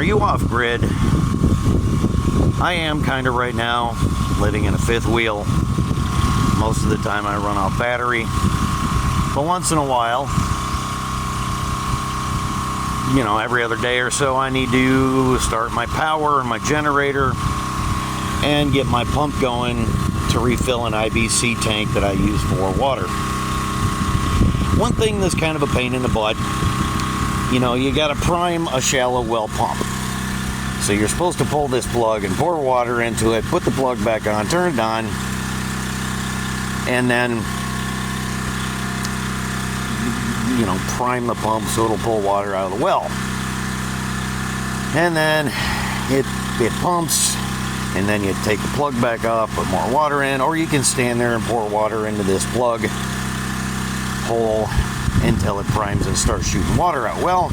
you off grid? I am kind of right now, living in a fifth wheel. Most of the time I run off battery, but once in a while, you know, every other day or so, I need to start my power and my generator and get my pump going to refill an IBC tank that I use for water. One thing that's kind of a pain in the butt, you know, you got to prime a shallow well pump. So you're supposed to pull this plug and pour water into it, put the plug back on, turn it on, and then, you know, prime the pump so it'll pull water out of the well. And then it pumps, and then you take the plug back off, put more water in, or you can stand there and pour water into this plug hole until it primes and starts shooting water out. Well,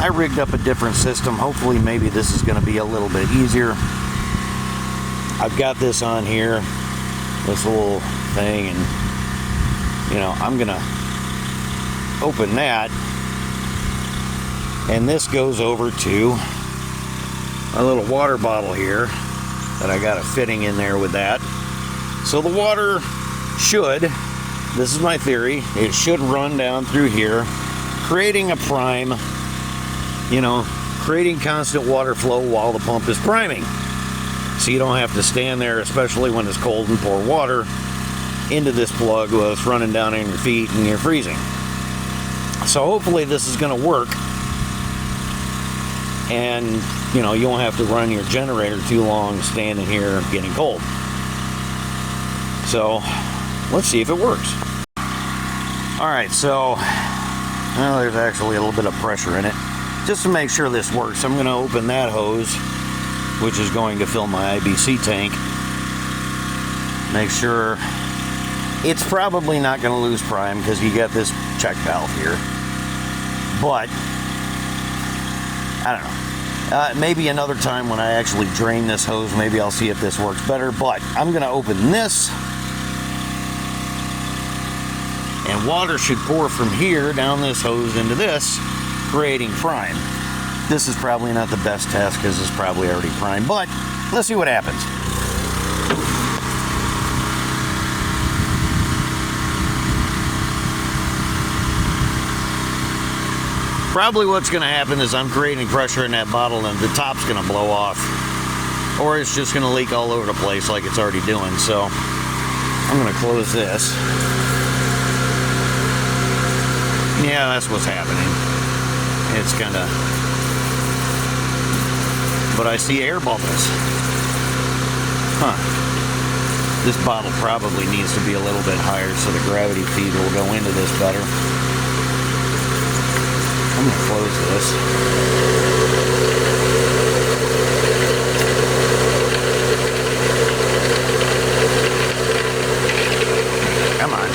I rigged up a different system. Hopefully maybe this is going to be a little bit easier. I've got this on here, this little thing, and you know, I'm gonna open that, and this goes over to a little water bottle here that I got a fitting in there with that. So the water should, this is my theory, it should run down through here, creating a prime, you know, creating constant water flow while the pump is priming. So you don't have to stand there, especially when it's cold, and pour water into this plug while it's running down on your feet and you're freezing. So hopefully this is going to work, and you know, you won't have to run your generator too long standing here getting cold. So let's see if it works. Alright, so well, there's actually a little bit of pressure in it. Just to make sure this works, I'm going to open that hose, which is going to fill my IBC tank. Make sure it's probably not going to lose prime because you got this check valve here. But I don't know. Maybe another time when I actually drain this hose, maybe I'll see if this works better. But I'm going to open this, and water should pour from here down this hose into this, creating prime. This is probably not the best test because it's probably already primed, but let's see what happens. Probably what's going to happen is I'm creating pressure in that bottle and the top's going to blow off, or it's just going to leak all over the place like it's already doing. So I'm going to close this. Yeah, that's what's happening. It's kind of, but I see air bubbles. Huh. This bottle probably needs to be a little bit higher so the gravity feed will go into this better. I'm going to close this. Come on.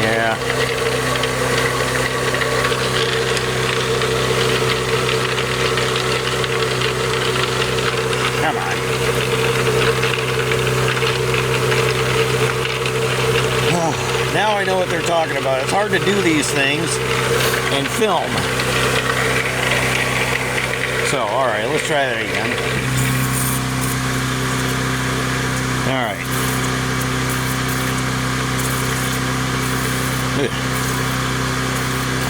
Yeah. Come on. Now I know what they're talking about. It's hard to do these things and film. So, alright, let's try that again. Alright.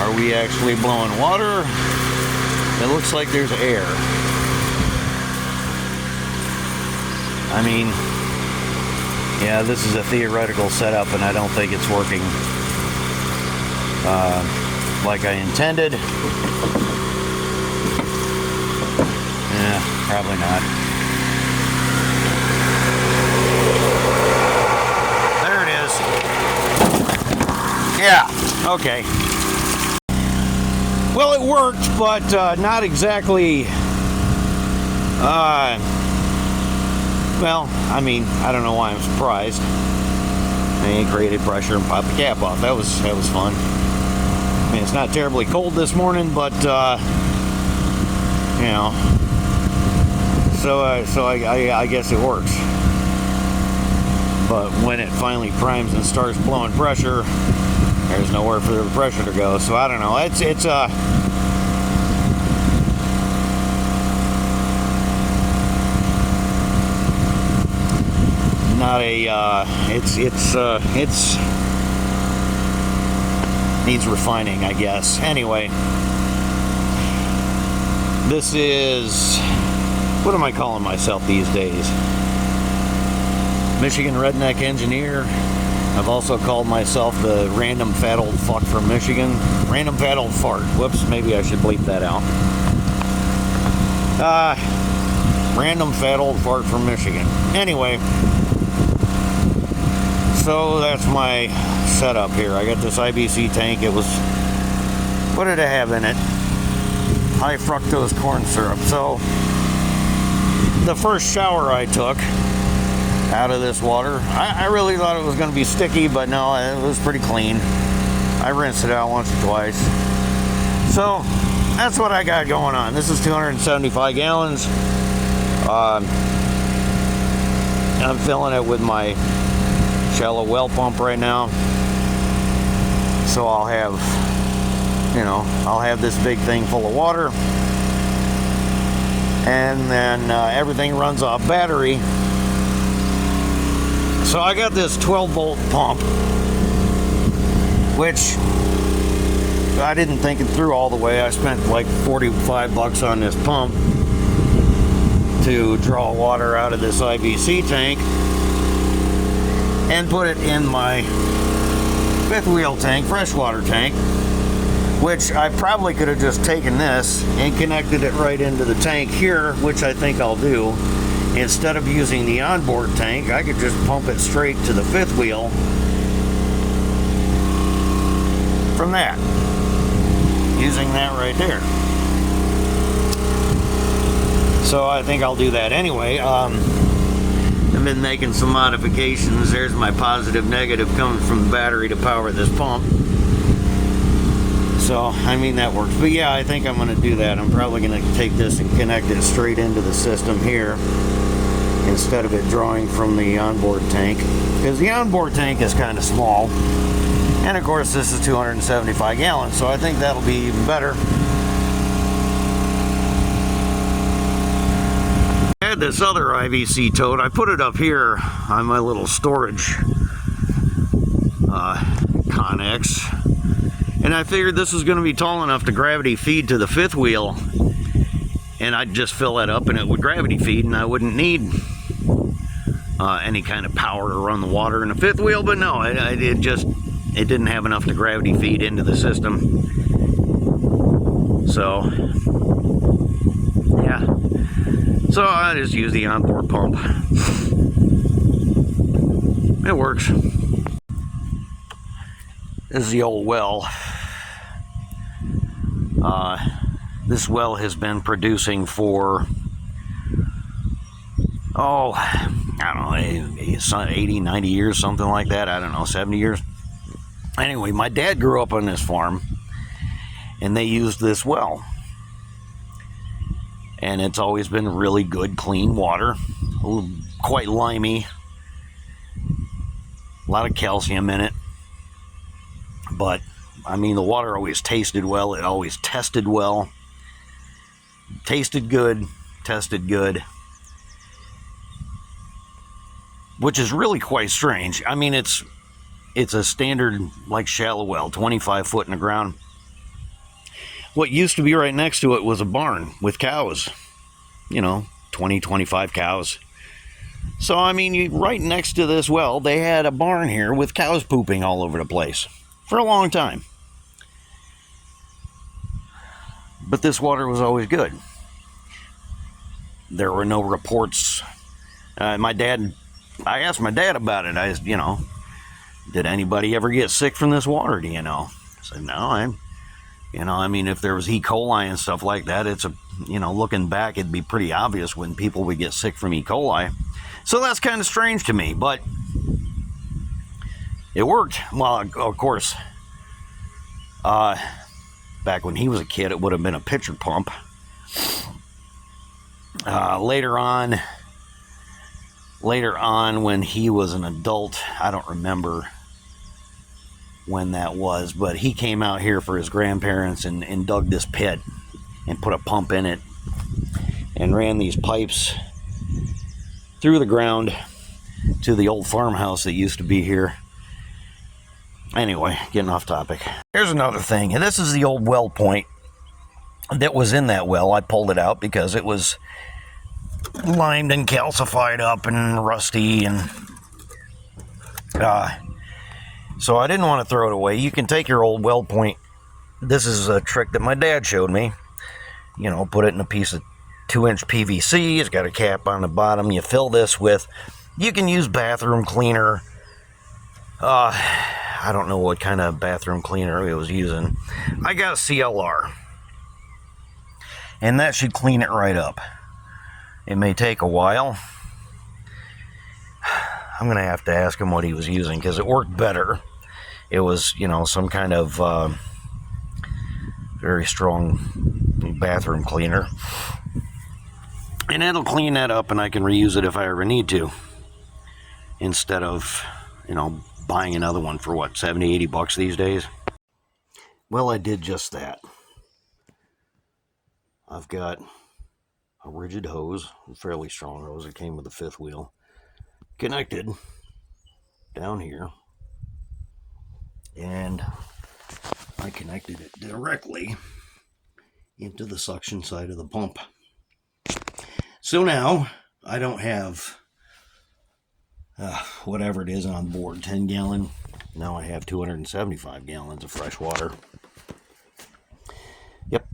Are we actually blowing water? It looks like there's air. I mean, yeah, this is a theoretical setup, and I don't think it's working like I intended. Yeah, probably not. There it is. Yeah, okay. Well, it worked, but not exactly... well, I mean, I don't know why I'm surprised. I created pressure and popped the cap off. That was fun. I mean, it's not terribly cold this morning, but you know. So I guess it works. But when it finally primes and starts blowing pressure, There's nowhere for the pressure to go, so I don't know. It's not a it's needs refining, I guess. Anyway, this is, what am I calling myself these days? Michigan Redneck Engineer. I've also called myself the Random Fat Old Fuck from Michigan. Random Fat Old Fart. Whoops, maybe I should bleep that out. Random Fat Old Fart from Michigan. Anyway, so that's my setup here. I got this IBC tank. It was, what did it have in it? High fructose corn syrup. So the first shower I took out of this water, I really thought it was going to be sticky, but no, it was pretty clean. I rinsed it out once or twice. So that's what I got going on. This is 275 gallons. I'm filling it with my shallow well pump right now. So I'll have, I'll have this big thing full of water, and then everything runs off battery. So I got this 12-volt pump, which I didn't think it through all the way. I spent like $45 on this pump to draw water out of this IBC tank and put it in my fifth wheel tank, freshwater tank, which I probably could have just taken this and connected it right into the tank here, which I think I'll do. Instead of using the onboard tank, I could just pump it straight to the fifth wheel from that, using that right there. So I think I'll do that anyway. I've been making some modifications. There's my positive negative coming from the battery to power this pump. So, I mean, that works. But yeah, I think I'm going to do that. I'm probably going to take this and connect it straight into the system here instead of it drawing from the onboard tank, because the onboard tank is kind of small. And of course, this is 275 gallons, so I think that'll be even better. I had this other IVC tote. I put it up here on my little storage Connex, and I figured this was going to be tall enough to gravity feed to the fifth wheel, and I'd just fill that up and it would gravity feed, and I wouldn't need any kind of power to run the water in the fifth wheel. But no, it didn't have enough to gravity feed into the system. So yeah, so I just use the onboard pump. It works. This is the old well. This well has been producing for, I don't know, 80, 90 years, something like that. I don't know, 70 years. Anyway, my dad grew up on this farm, and they used this well. And it's always been really good, clean water. Quite limey. A lot of calcium in it. But, I mean, the water always tasted well. It always tested well. Tasted good. Tested good. Which is really quite strange. I mean, it's a standard, like, shallow well, 25 foot in the ground. What used to be right next to it was a barn with cows. 20, 25 cows. So, I mean, right next to this well, they had a barn here with cows pooping all over the place for a long time. But this water was always good. There were no reports. I asked my dad about it. Did anybody ever get sick from this water, do you know? I said, no, I mean, if there was E. coli and stuff like that, looking back, it'd be pretty obvious when people would get sick from E. coli. So that's kind of strange to me, but it worked. Well, of course, back when he was a kid, it would have been a pitcher pump. Later on, when he was an adult, I don't remember when that was, but he came out here for his grandparents and dug this pit and put a pump in it and ran these pipes through the ground to the old farmhouse that used to be here. Anyway, getting off topic. Here's another thing, and this is the old well point that was in that well. I pulled it out because it was limed and calcified up and rusty, and so I didn't want to throw it away. You can take your old well point. This is a trick that my dad showed me. You know, put it in a piece of 2-inch PVC. It's got a cap on the bottom. You fill this with, you can use bathroom cleaner. I don't know what kind of bathroom cleaner it was using. I got CLR, and that should clean it right up. It may take a while. I'm going to have to ask him what he was using, because it worked better. It was, you know, some kind of very strong bathroom cleaner. And it'll clean that up, and I can reuse it if I ever need to. Instead of, you know, buying another one for what, 70, 80 bucks these days? Well, I did just that. I've got a rigid hose, a fairly strong hose. It came with a 5th wheel, connected down here, and I connected it directly into the suction side of the pump. So now I don't have whatever it is on board, 10 gallon. Now I have 275 gallons of fresh water. Yep,